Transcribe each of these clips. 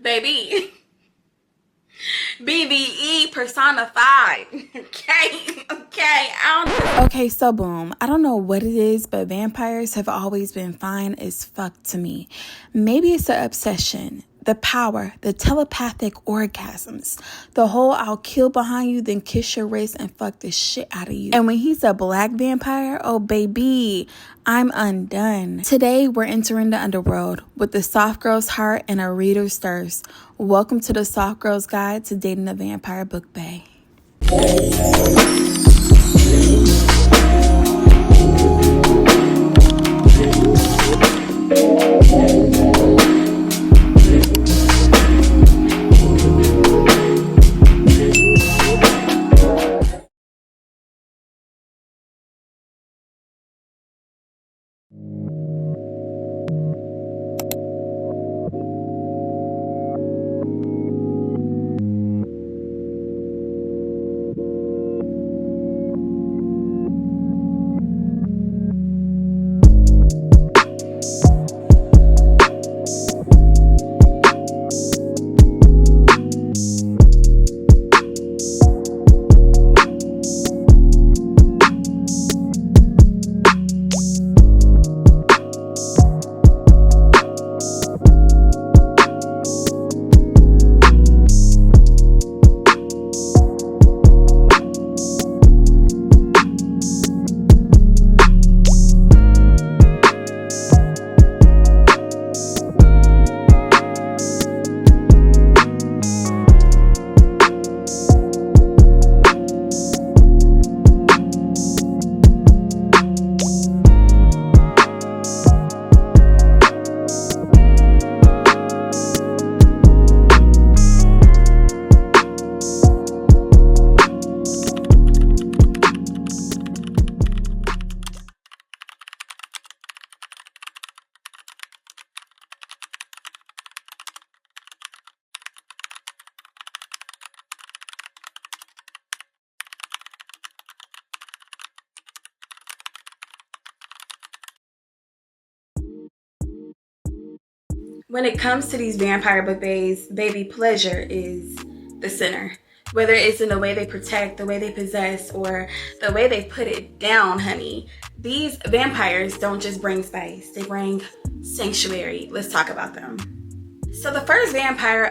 Baby. BBE personified. Okay, so boom. I don't know what it is, but vampires have always been fine as fuck to me. Maybe it's an obsession, the power, the telepathic orgasms, the whole I'll kill behind you, then kiss your wrist and fuck the shit out of you. And when he's a black vampire, oh baby, I'm undone. Today, we're entering the underworld with the soft girl's heart and a reader's thirst. Welcome to the Soft Girl's Guide to Dating a Vampire Book Bae. When it comes to these vampire book baes, baby, pleasure is the center. Whether it's in the way they protect, the way they possess, or the way they put it down, honey. These vampires don't just bring spice, they bring sanctuary. Let's talk about them. So the first vampire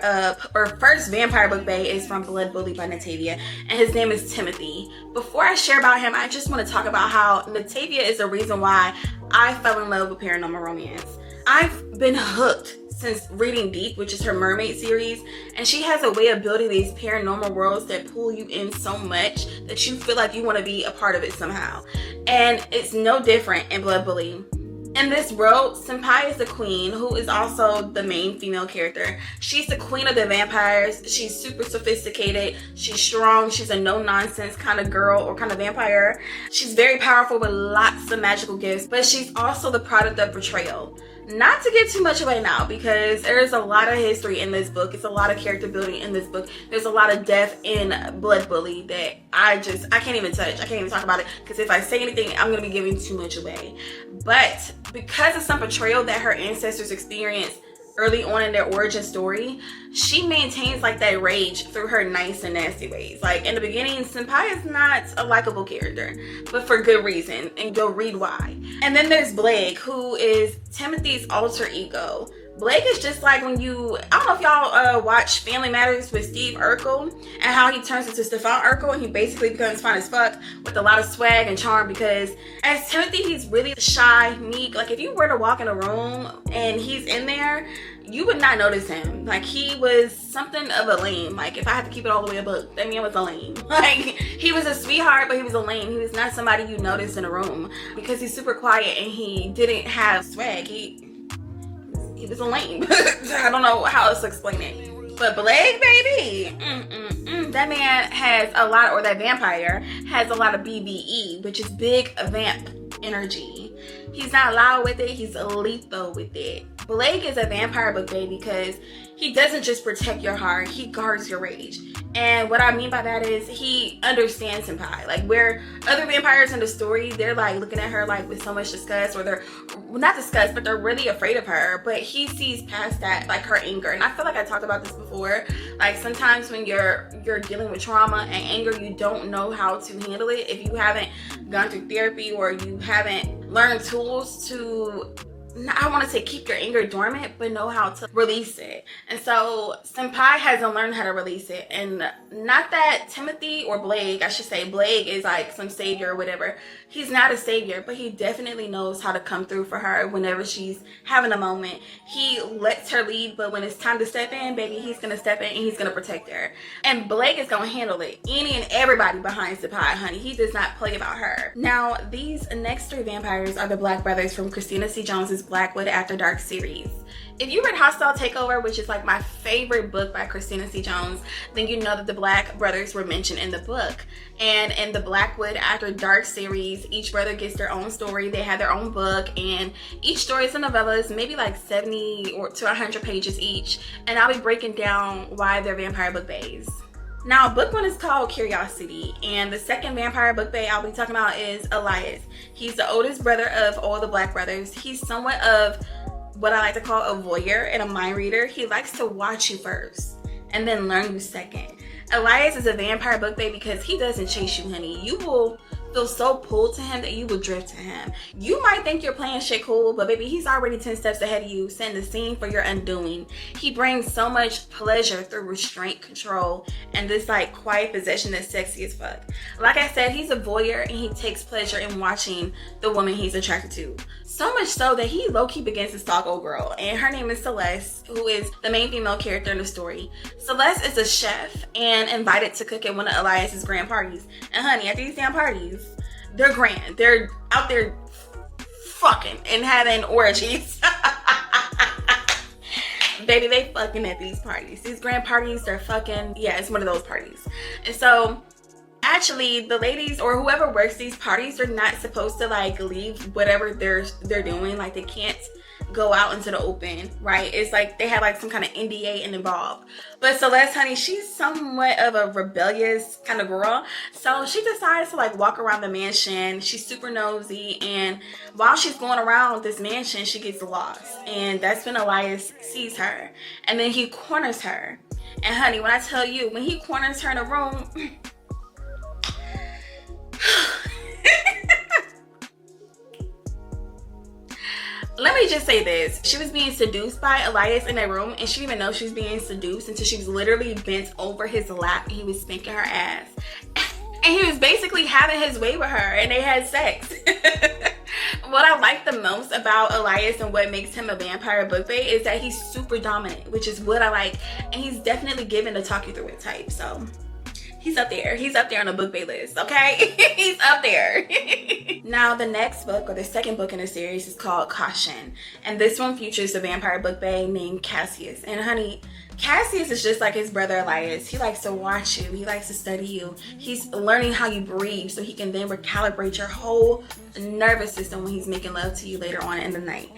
book bae is from Blood Bully by Natavia, and his name is Timothy. Before I share about him, I just want to talk about how Natavia is the reason why I fell in love with paranormal romance. I've been hooked since reading Deep, which is her mermaid series, and she has a way of building these paranormal worlds that pull you in so much that you feel like you want to be a part of it somehow. And it's no different in Blood Bully. In this world, Senpai is the queen, who is also the main female character. She's the queen of the vampires. She's super sophisticated. She's strong. She's a no-nonsense kind of girl or kind of vampire. She's very powerful with lots of magical gifts, but she's also the product of betrayal. Not to give too much away now, because there's a lot of history in this book. It's a lot of character building in this book. There's a lot of death in Blood Bully that I can't even touch. I can't even talk about it, because if I say anything, I'm going to be giving too much away. But because of some betrayal that her ancestors experienced early on in their origin story, she maintains like that rage through her nice and nasty ways. Like in the beginning, Senpai is not a likable character, but for good reason, and go read why. And then there's Blake, who is Timothy's alter ego. Blake is just like when I don't know if y'all watch Family Matters with Steve Urkel, and how he turns into Stefan Urkel, and he basically becomes fine as fuck with a lot of swag and charm, because as Timothy, he's really shy, meek. Like if you were to walk in a room and he's in there, you would not notice him. Like he was something of a lame. Like if I had to keep it all the way a book, that man was a lame. Like he was a sweetheart, but he was a lame. He was not somebody you noticed in a room, because he's super quiet and he didn't have swag. He was a lame. I don't know how else to explain it. But Blake, baby, that man has a lot, or that vampire has a lot of BBE, which is big vamp energy. He's not loud with it, he's lethal with it. Blake is a vampire book babe because he doesn't just protect your heart, he guards your rage. And what I mean by that is he understands senpai. Like, where other vampires in the story, they're like looking at her like with so much disgust, or they're not disgust, but they're really afraid of her. But he sees past that, like her anger. And I feel like I talked about this before. Like, sometimes when you're dealing with trauma and anger, you don't know how to handle it if you haven't gone through therapy, or you haven't learned tools to, I want to say keep your anger dormant, but know how to release it. And so senpai hasn't learned how to release it. And not that Timothy, or Blake, I should say Blake, is like some savior or whatever. He's not a savior, but he definitely knows how to come through for her whenever she's having a moment. He lets her lead, but when it's time to step in, baby, he's gonna step in and he's gonna protect her. And Blake is gonna handle it. Any and everybody behind senpai, honey. He does not play about her. Now, these next 3 vampires are the Black brothers from Christina C. Jones's Blackwood After Dark series. If you read Hostile Takeover, which is like my favorite book by Christina C. Jones, then you know that the Black brothers were mentioned in the book. And in the Blackwood After Dark series, each brother gets their own story. They have their own book, and each story is a novella. It's maybe like 70 or to 100 pages each. And I'll be breaking down why they're vampire book baes. Now, book 1 is called Curiosity, and the second vampire book bae I'll be talking about is Elias. He's the oldest brother of all the Black brothers. He's somewhat of what I like to call a voyeur and a mind reader. He likes to watch you first and then learn you second. Elias is a vampire book bae because he doesn't chase you, honey. You will feel so pulled to him that you will drift to him. You might think you're playing shit cool, but baby, he's already 10 steps ahead of you, setting the scene for your undoing. He brings so much pleasure through restraint, control, and this like quiet possession that's sexy as fuck. Like I said, he's a voyeur and he takes pleasure in watching the woman he's attracted to. So much so that he low-key begins to stalk old girl, and her name is Celeste, who is the main female character in the story. Celeste is a chef and invited to cook at one of Elias's grand parties. And honey, at these damn parties, they're grand. They're out there fucking and having orgies. Baby, they fucking at these parties. These grand parties, they're fucking, yeah, it's one of those parties. And so actually, the ladies or whoever works these parties are not supposed to like leave whatever they're doing. Like, they can't go out into the open, right? It's like they have like some kind of NDA involved. But Celeste, honey, she's somewhat of a rebellious kind of girl. So she decides to like walk around the mansion. She's super nosy, and while she's going around this mansion, she gets lost. And that's when Elias sees her. And then he corners her. And honey, when I tell you, when he corners her in a room, let me just say this. She was being seduced by Elias in that room, and she didn't even know she was being seduced until she was literally bent over his lap and he was spanking her ass. And he was basically having his way with her, and they had sex. What I like the most about Elias and what makes him a vampire book bae is that he's super dominant, which is what I like. And he's definitely given to talk you through it type. So he's up there. He's up there on the book bae list, okay? He's up there. Now, the next book, or the second book in the series, is called Caution. And this one features a vampire book bae named Cassius. And honey, Cassius is just like his brother Elias. He likes to watch you. He likes to study you. He's learning how you breathe so he can then recalibrate your whole nervous system when he's making love to you later on in the night.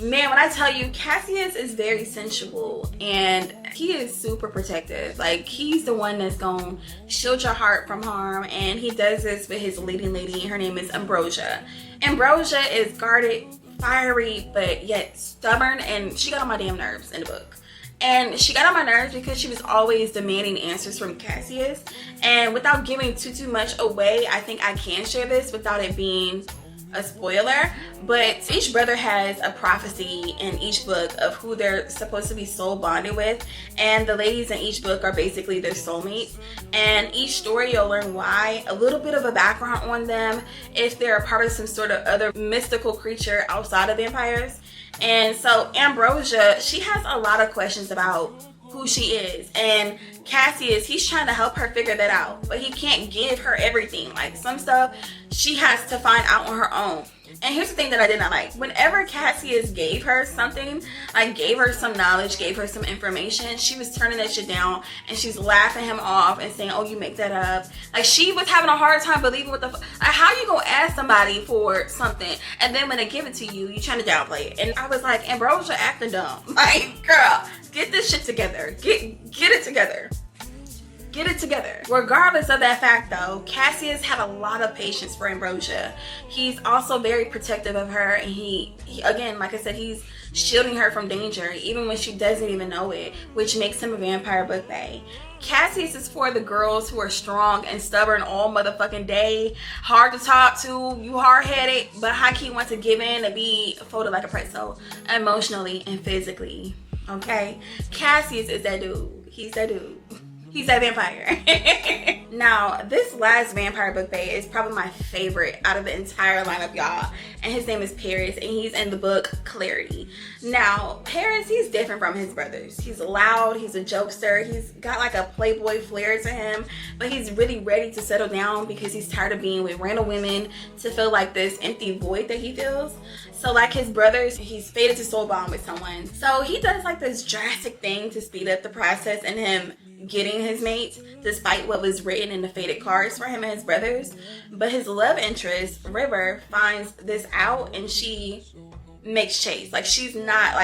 Man, when I tell you, Cassius is very sensual and he is super protective. Like, he's the one that's gonna shield your heart from harm, and he does this with his leading lady. Her name is Ambrosia. Ambrosia is guarded, fiery, but yet stubborn, and she got on my damn nerves in the book. And she got on my nerves because she was always demanding answers from Cassius. And without giving too much away, I think I can share this without it being a spoiler. But each brother has a prophecy in each book of who they're supposed to be soul bonded with. And the ladies in each book are basically their soulmates. And each story you'll learn why, a little bit of a background on them, if they're a part of some sort of other mystical creature outside of vampires. And so Ambrosia, she has a lot of questions about who she is, and Cassius, he's trying to help her figure that out, but he can't give her everything. Like, some stuff she has to find out on her own. And here's the thing that I did not like. Whenever Cassius gave her something, like gave her some knowledge, gave her some information, she was turning that shit down and she's laughing him off and saying, oh, you make that up. Like, she was having a hard time believing what the like, how you gonna ask somebody for something and then when they give it to you, you trying to downplay it. And I was like, Ambrosia acting dumb. Like, girl, get this shit together. Get it together. Get it together. Regardless of that fact though, Cassius had a lot of patience for Ambrosia. He's also very protective of her, and he again, like I said, he's shielding her from danger even when she doesn't even know it, which makes him a vampire book bae. Cassius is for the girls who are strong and stubborn all motherfucking day, hard to talk to, you hard-headed, but high-key want to give in and be folded like a pretzel, emotionally and physically. Okay? Cassius is that dude. He's that dude. He's that vampire. Now, this last vampire book bae is probably my favorite out of the entire lineup, y'all. And his name is Paris, and he's in the book Clarity. Now, Paris, he's different from his brothers. He's loud, he's a jokester, he's got like a playboy flair to him, but he's really ready to settle down because he's tired of being with random women to fill like this empty void that he feels. So like his brothers, he's fated to soul bond with someone. So he does like this drastic thing to speed up the process and him getting his mate, despite what was written in the fated cards for him and his brothers. But his love interest, River, finds this out and she makes chase. Like, she's not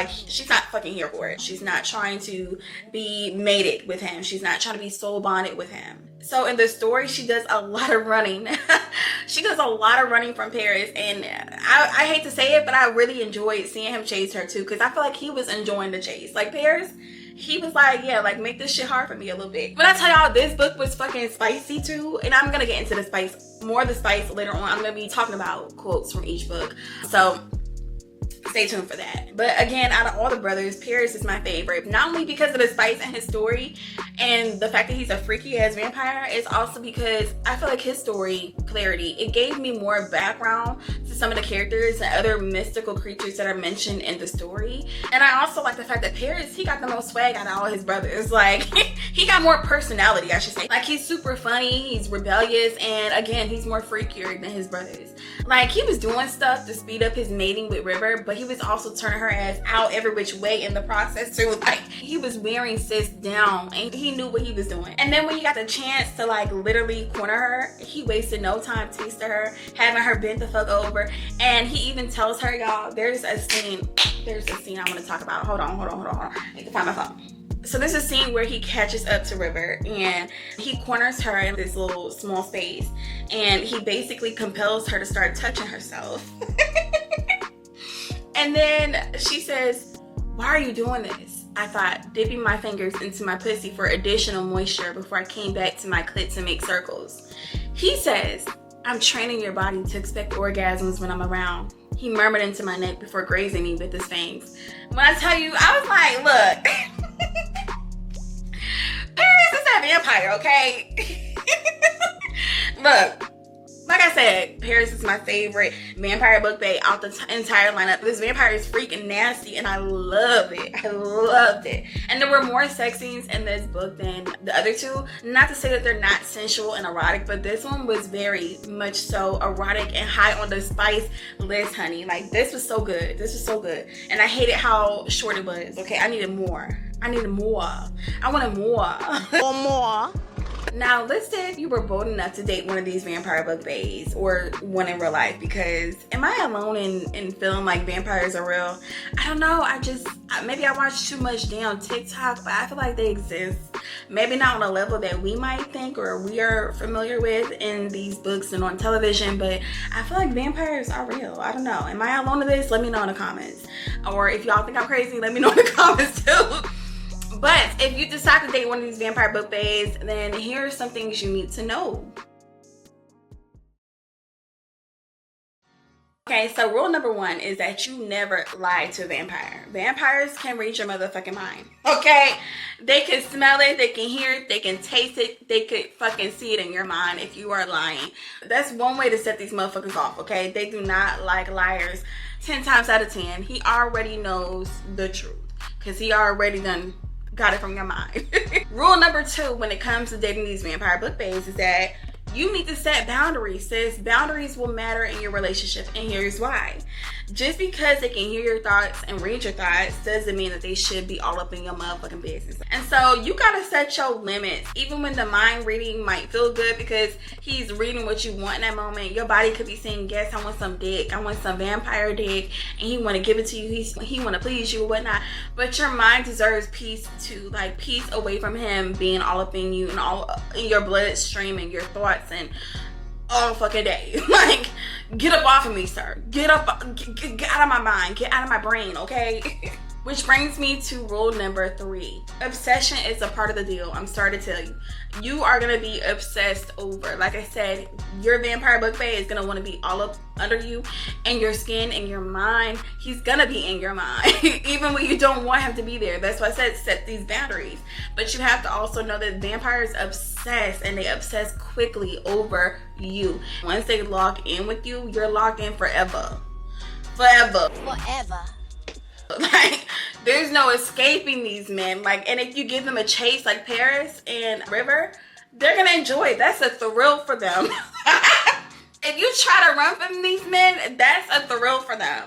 fucking here for it. She's not trying to be mated with him. She's not trying to be soul bonded with him. So in the story, she does a lot of running. She does a lot of running from Paris, and I hate to say it, but I really enjoyed seeing him chase her too, because I feel like he was enjoying the chase. Like, Paris, he was like, yeah, like, make this shit hard for me a little bit. When I tell y'all, this book was fucking spicy too, and I'm gonna get into the spice, more of the spice later on. I'm gonna be talking about quotes from each book, so stay tuned for that. But again, out of all the brothers, Paris is my favorite, not only because of the spice in his story and the fact that he's a freaky ass vampire, it's also because I feel like his story, Clarity, it gave me more background to some of the characters and other mystical creatures that are mentioned in the story. And I also like the fact that Paris, he got the most swag out of all his brothers. Like, he got more personality, I should say. Like, he's super funny, he's rebellious, and again, he's more freakier than his brothers. Like, he was doing stuff to speed up his mating with River, but he was also turning her ass out every which way in the process too. Like, he was wearing sis down and he knew what he was doing. And then when he got the chance to like literally corner her, he wasted no time tasting her, having her bent the fuck over. And he even tells her, y'all, there's a scene I want to talk about. Hold on. I need to find my phone. So there's a scene where he catches up to River and he corners her in this little small space, and he basically compels her to start touching herself. And then she says, why are you doing this? I thought, dipping my fingers into my pussy for additional moisture before I came back to my clit to make circles. He says, I'm training your body to expect orgasms when I'm around. He murmured into my neck before grazing me with his fangs. When I tell you, I was like, look, Paris is that vampire, okay? Look, like I said, Paris is my favorite vampire book bae out the entire lineup. This vampire is freaking nasty and I love it. I loved it. And there were more sex scenes in this book than the other two. Not to say that they're not sensual and erotic, but this one was very much so erotic and high on the spice list, honey. Like, this was so good. This was so good. And I hated how short it was. Okay, I needed more. I wanted more. Or more. Now, let's say if you were bold enough to date one of these vampire book baes or one in real life, because am I alone in feeling like vampires are real? I don't know. Maybe I watch too much damn TikTok, but I feel like they exist. Maybe not on a level that we might think or we are familiar with in these books and on television, but I feel like vampires are real. I don't know. Am I alone in this? Let me know in the comments. Or if y'all think I'm crazy, let me know in the comments too. But if you decide to date one of these vampire book baes, then here are some things you need to know. Okay, so rule number one is that you never lie to a vampire. Vampires can read your motherfucking mind, okay? They can smell it, they can hear it, they can taste it, they could fucking see it in your mind if you are lying. That's one way to set these motherfuckers off, okay? They do not like liars 10 times out of 10. He already knows the truth because he already done got it from your mind. Rule number two when it comes to dating these vampire book baes is that You need to set boundaries, sis. Boundaries will matter in your relationship, and here's why. Just because they can hear your thoughts and read your thoughts doesn't mean that they should be all up in your motherfucking business. And so you gotta set your limits. Even when the mind reading might feel good because he's reading what you want in that moment, your body could be saying, yes, I want some dick, I want some vampire dick, and he want to give it to you, he want to please you or whatnot. But your mind deserves peace too, like peace away from him being all up in you and all in your bloodstream and your thoughts and all fucking day. Like, get up off of me, sir. Get up, get out of my mind, get out of my brain, okay? Which brings me to rule number 3. Obsession is a part of the deal. I'm sorry to tell you. You are going to be obsessed over. Like I said, your vampire book bae is going to want to be all up under you and your skin and your mind. He's going to be in your mind. Even when you don't want him to be there. That's why I said set these boundaries. But you have to also know that vampires obsess, and they obsess quickly over you. Once they lock in with you, you're locked in forever. Forever. Like, there's no escaping these men. Like, and if you give them a chase like Paris and River, they're gonna enjoy it. That's a thrill for them. If you try to run from these men, that's a thrill for them.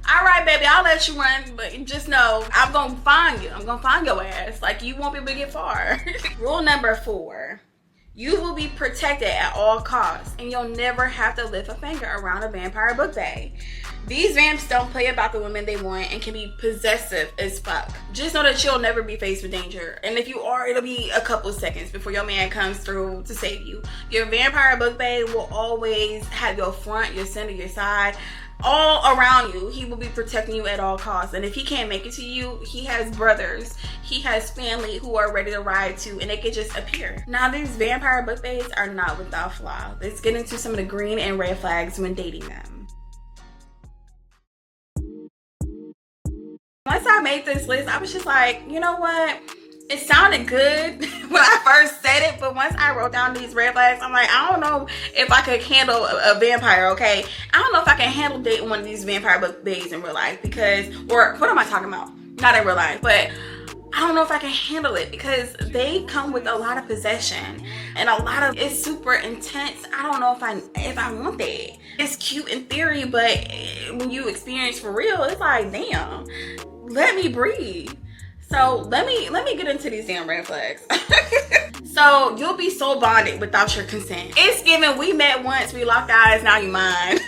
All right, baby, I'll let you run, but just know I'm gonna find you. I'm gonna find your ass. Like, you won't be able to get far. Rule number 4. You will be protected at all costs, and you'll never have to lift a finger around a vampire book bae. These vamps don't play about the women they want and can be possessive as fuck. Just know that you'll never be faced with danger. And if you are, it'll be a couple seconds before your man comes through to save you. Your vampire book bae will always have your front, your center, your side, all around you. He will be protecting you at all costs. And if he can't make it to you, he has brothers, he has family who are ready to ride to, and they can just appear. Now, these vampire book baes are not without flaw. Let's get into some of the green and red flags when dating them. Once I made this list, I was just like, you know what? It sounded good when I first said it, but once I wrote down these red flags, I'm like, I don't know if I could handle a vampire, okay? I don't know if I can handle dating one of these vampire book baes in real life because, or what am I talking about? Not in real life, but I don't know if I can handle it because they come with a lot of possession and a lot of, it's super intense. I don't know if I want that. It's cute in theory, but when you experience for real, it's like, damn, let me breathe. So let me get into these damn red flags. So you'll be so bonded without your consent. It's given, we met once, we locked eyes, now you mine.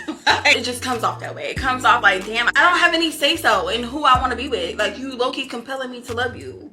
It just comes off that way. It comes off like, damn, I don't have any say so in who I want to be with. Like, you low-key compelling me to love you.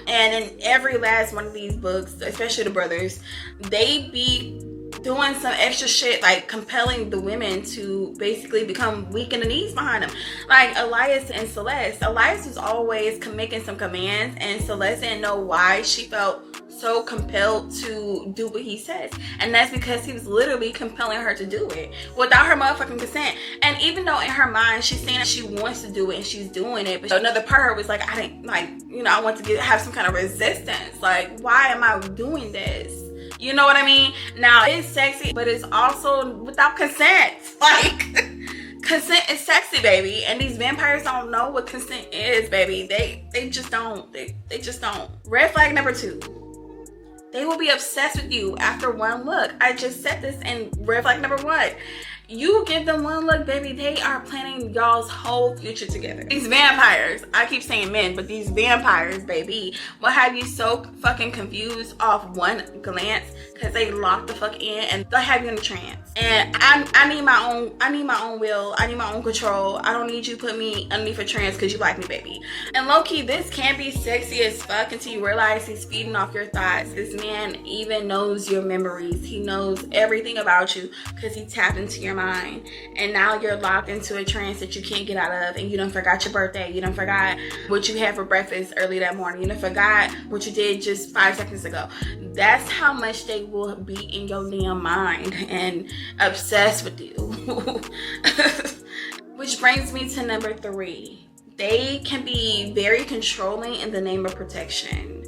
And in every last one of these books, especially the brothers, they be doing some extra shit, like compelling the women to basically become weak in the knees behind them. Like Elias and Celeste. Elias was always making some commands, and Celeste didn't know why she felt so compelled to do what he says. And that's because he was literally compelling her to do it without her motherfucking consent. And even though in her mind she's saying that she wants to do it and she's doing it, but another part of her was like, I didn't, like, you know, I want to have some kind of resistance. Like, why am I doing this? You know what I mean? Now, it's sexy, but it's also without consent. Like, consent is sexy, baby. And these vampires don't know what consent is, baby. They just don't. They just don't. Red flag number 2. They will be obsessed with you after one look. I just said this in red flag number 1. You give them one look, baby, they are planning y'all's whole future together. These vampires, I keep saying men, but these vampires, baby, will have you so fucking confused off one glance because they lock the fuck in and they'll have you in a trance. And I need my own will, I need my own control. I don't need you to put me underneath a trance because you like me, baby. And low-key, this can be sexy as fuck until you realize he's feeding off your thoughts. This man even knows your memories. He knows everything about you because he tapped into your mind, and now you're locked into a trance that you can't get out of, and you done forgot your birthday, you done forgot what you had for breakfast early that morning, you done forgot what you did just 5 seconds ago. That's how much they will be in your damn mind and obsessed with you. Which brings me to number 3. They can be very controlling in the name of protection.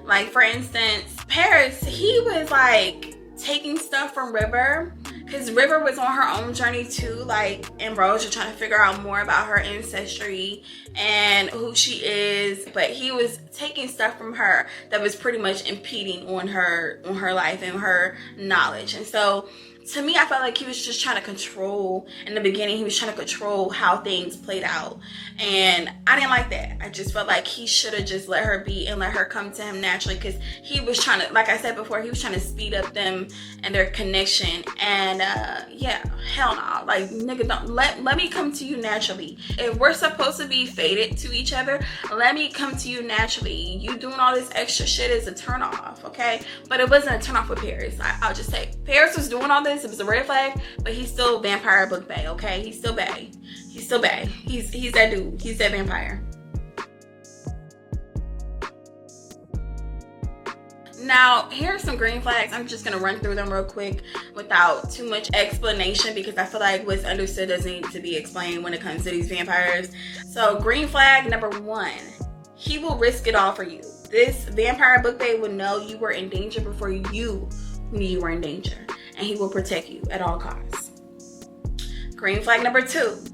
Like, for instance, Paris, he was like taking stuff from River because River was on her own journey too, like Ambrose was trying to figure out more about her ancestry and who she is, but he was taking stuff from her that was pretty much impeding on her life and her knowledge. And so to me, I felt like he was just trying to control, in the beginning, he was trying to control how things played out. And I didn't like that. I just felt like he should have just let her be and let her come to him naturally, because he was trying to, like I said before, he was trying to speed up them and their connection. And yeah, hell no. Like, nigga, don't let me come to you naturally. If we're supposed to be fated to each other, let me come to you naturally. You doing all this extra shit is a turn off, okay? But it wasn't a turn off with Paris. I'll just say Paris was doing all this. It was a red flag, but he's still vampire book bae, okay? He's still bae. He's still bae. He's that dude. He's that vampire. Now, here are some green flags. I'm just gonna run through them real quick without too much explanation, because I feel like what's understood doesn't need to be explained when it comes to these vampires. So green flag number 1, he will risk it all for you. This vampire book bae will know you were in danger before you knew you were in danger, and he will protect you at all costs. Green flag number 2,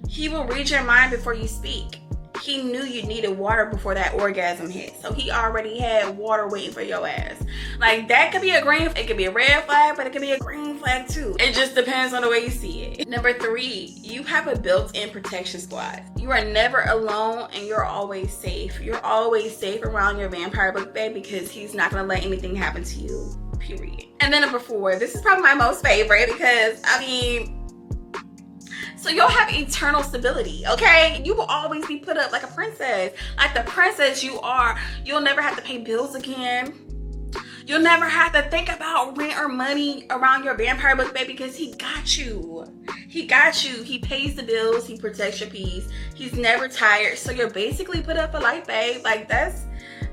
he will read your mind before you speak. He knew you needed water before that orgasm hit, so he already had water waiting for your ass. Like, that could be a green, it could be a red flag, but it could be a green flag too. It just depends on the way you see it. Number 3, you have a built-in protection squad. You are never alone, and you're always safe. You're always safe around your vampire book bae, because he's not gonna let anything happen to you, period. And then number 4, this is probably my most favorite, because I mean, so you'll have eternal stability, okay? You will always be put up like a princess. Like the princess you are. You'll never have to pay bills again. You'll never have to think about rent or money around your vampire book bae, because he got you. He got you. He pays the bills. He protects your peace. He's never tired. So you're basically put up for life, babe. Like, that's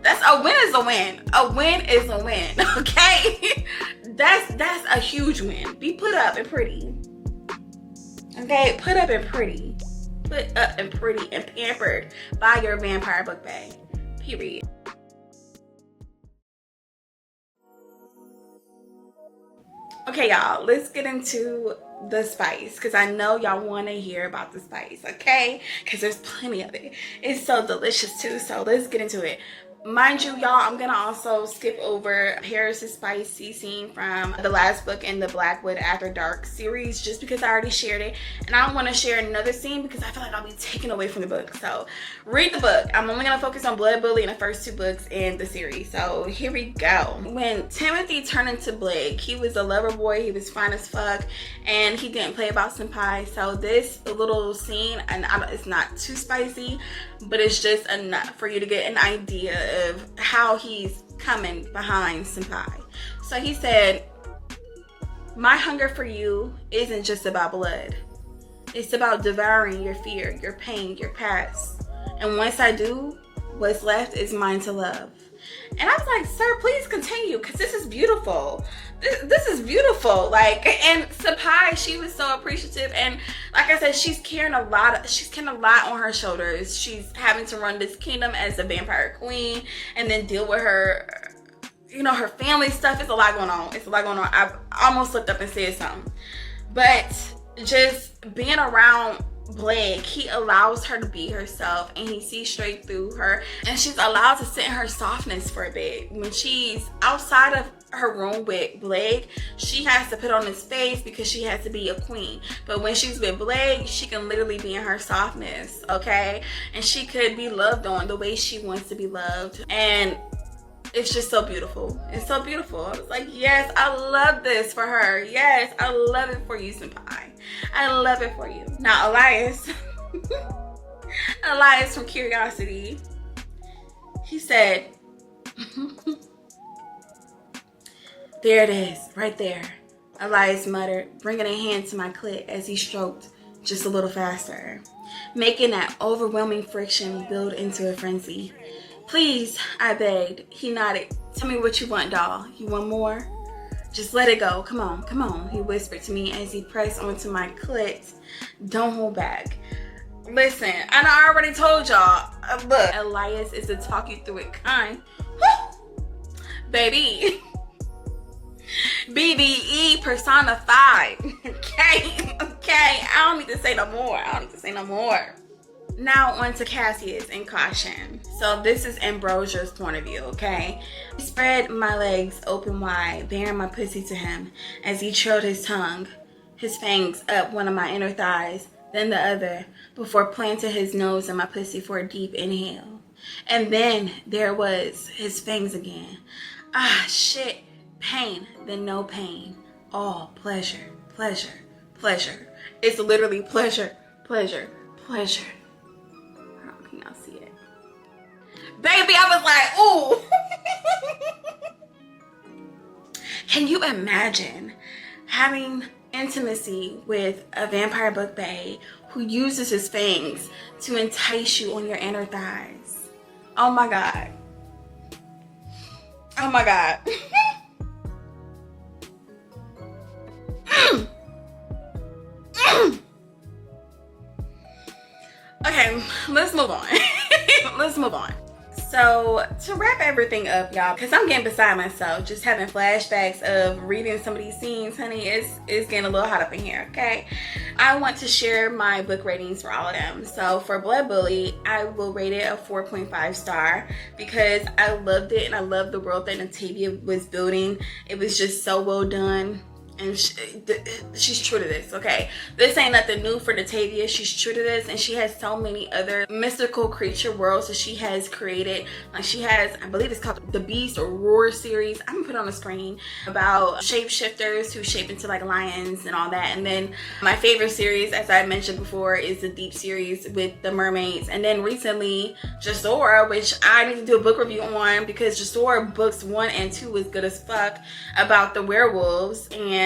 a win is a win. A win is a win, okay? That's a huge win. Be put up and pretty. Okay, put up and pretty. Put up and pretty and pampered by your vampire book bae. Period. Okay, y'all, let's get into the spice, because I know y'all want to hear about the spice, okay? Because there's plenty of it. It's so delicious too, so let's get into it. Mind you, y'all, I'm gonna also skip over Paris's spicy scene from the last book in the Blackwood After Dark series, just because I already shared it, and I don't want to share another scene because I feel like I'll be taken away from the book. So read the book. I'm only gonna focus on Blood Bully in the first 2 books in the series. So here we go. When Timothy turned into Blake, he was a lover boy. He was fine as fuck, and he didn't play about senpai. So this little scene, and it's not too spicy, but it's just enough for you to get an idea of how he's coming behind senpai. So he said, "My hunger for you isn't just about blood. It's about devouring your fear, your pain, your past. And once I do, what's left is mine to love." And I was like, "Sir, please continue, because this is beautiful. This is beautiful." Like, and Senpai, she was so appreciative, and like I said, she's carrying a lot on her shoulders. She's having to run this kingdom as a vampire queen, and then deal with her, you know, her family stuff. It's a lot going on. It's a lot going on. I've almost slipped up and said something, but just being around Blake, he allows her to be herself, and he sees straight through her, and she's allowed to sit in her softness for a bit. When she's outside of her room with Blake, she has to put on this face because she has to be a queen. But when she's with Blake, she can literally be in her softness, okay? And she could be loved on the way she wants to be loved, and it's just so beautiful. It's so beautiful. I was like, yes, I love this for her. Yes, I love it for you, senpai. I love it for you. Now, Elias, Elias from Curiosity, he said, "There it is, right there," Elias muttered, bringing a hand to my clit as he stroked just a little faster, making that overwhelming friction build into a frenzy. "Please," I begged. He nodded. "Tell me what you want, doll. You want more? Just let it go. Come on, come on," he whispered to me as he pressed onto my clit. "Don't hold back." Listen, and I already told y'all, look, Elias is the talk you through it kind. Baby. BBE personified. Okay, okay. I don't need to say no more. I don't need to say no more. Now on to Cassius and Caution. So this is Ambrosia's point of view, okay? I spread my legs open wide, baring my pussy to him as he trailed his tongue, his fangs up one of my inner thighs, then the other, before planting his nose in my pussy for a deep inhale. And then there was his fangs again. Ah, shit. Pain, then no pain. All pleasure, pleasure, pleasure. It's literally pleasure, pleasure, pleasure. Can y'all see it? Baby, I was like, ooh. Can you imagine having intimacy with a vampire book bae who uses his fangs to entice you on your inner thighs? Oh my God. Oh my God. Okay, let's move on. Let's move on. So to wrap everything up, y'all, because I'm getting beside myself, just having flashbacks of reading some of these scenes, honey, it's getting a little hot up in here, okay? I want to share my book ratings for all of them. So for Blood Bully, I will rate it a 4.5 star because I loved it and I loved the world that Natavia was building. It was just so well done. And she's true to this, okay? This ain't nothing new for Natavia. She's true to this, and she has so many other mystical creature worlds that she has created. Like she has, I believe it's called the Beast or Roar series. I'm gonna put it on the screen about shapeshifters who shape into like lions and all that. And then my favorite series, as I mentioned before, is the Deep series with the mermaids. And then recently, Jasora, which I need to do a book review on because Jasora books 1 and 2 was good as fuck about the werewolves. And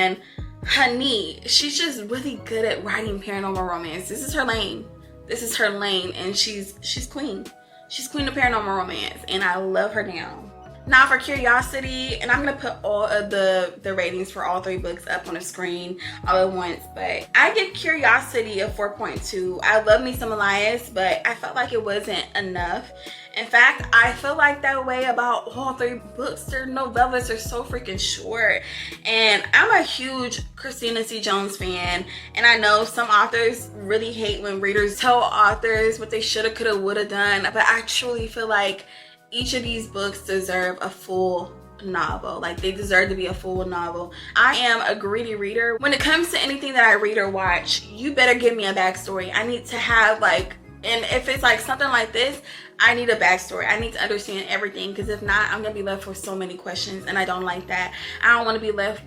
honey, she's just really good at writing paranormal romance. This is her lane. This is her lane, and she's queen. She's queen of paranormal romance, and I love her now. Now for Curiosity, and I'm gonna put all of the ratings for all 3 books up on the screen all at once, but I give Curiosity a 4.2. I love me some Elias, but I felt like it wasn't enough. In fact, I feel like that way about all 3 books. Their novellas are so freaking short. And I'm a huge Christina C. Jones fan. And I know some authors really hate when readers tell authors what they shoulda, coulda, woulda done. But I truly feel like each of these books deserve a full novel. Like they deserve to be a full novel. I am a greedy reader. When it comes to anything that I read or watch, you better give me a backstory. I need to have like, and if it's like something like this, I need a backstory. I need to understand everything, because if not, I'm gonna be left with so many questions, and I don't like that. I don't want to be left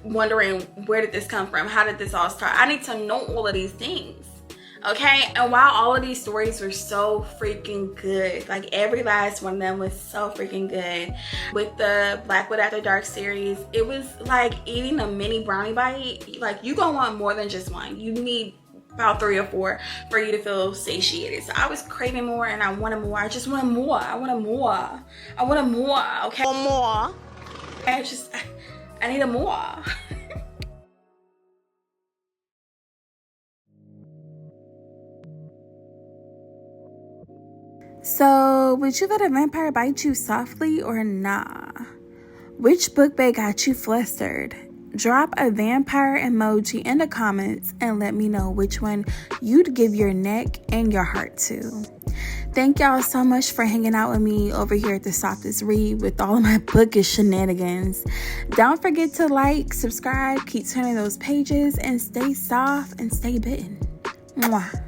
wondering, where did this come from? How did this all start? I need to know all of these things, okay? And while all of these stories were so freaking good, like every last one of them was so freaking good. With the Blackwood After Dark series, it was like eating a mini brownie bite. Like you gonna want more than just one. You need about 3 or 4 for you to feel satiated. So I was craving more, and I wanted more. I just wanted more. I wanted more. I wanted more. Okay, more. I needed more. So, would you let a vampire bite you softly or nah? Which book bae got you flustered? Drop a vampire emoji in the comments and let me know which one you'd give your neck and your heart to. Thank y'all so much for hanging out with me over here at the Softest Read with all of my bookish shenanigans. Don't forget to like, subscribe, keep turning those pages, and stay soft and stay bitten. Mwah.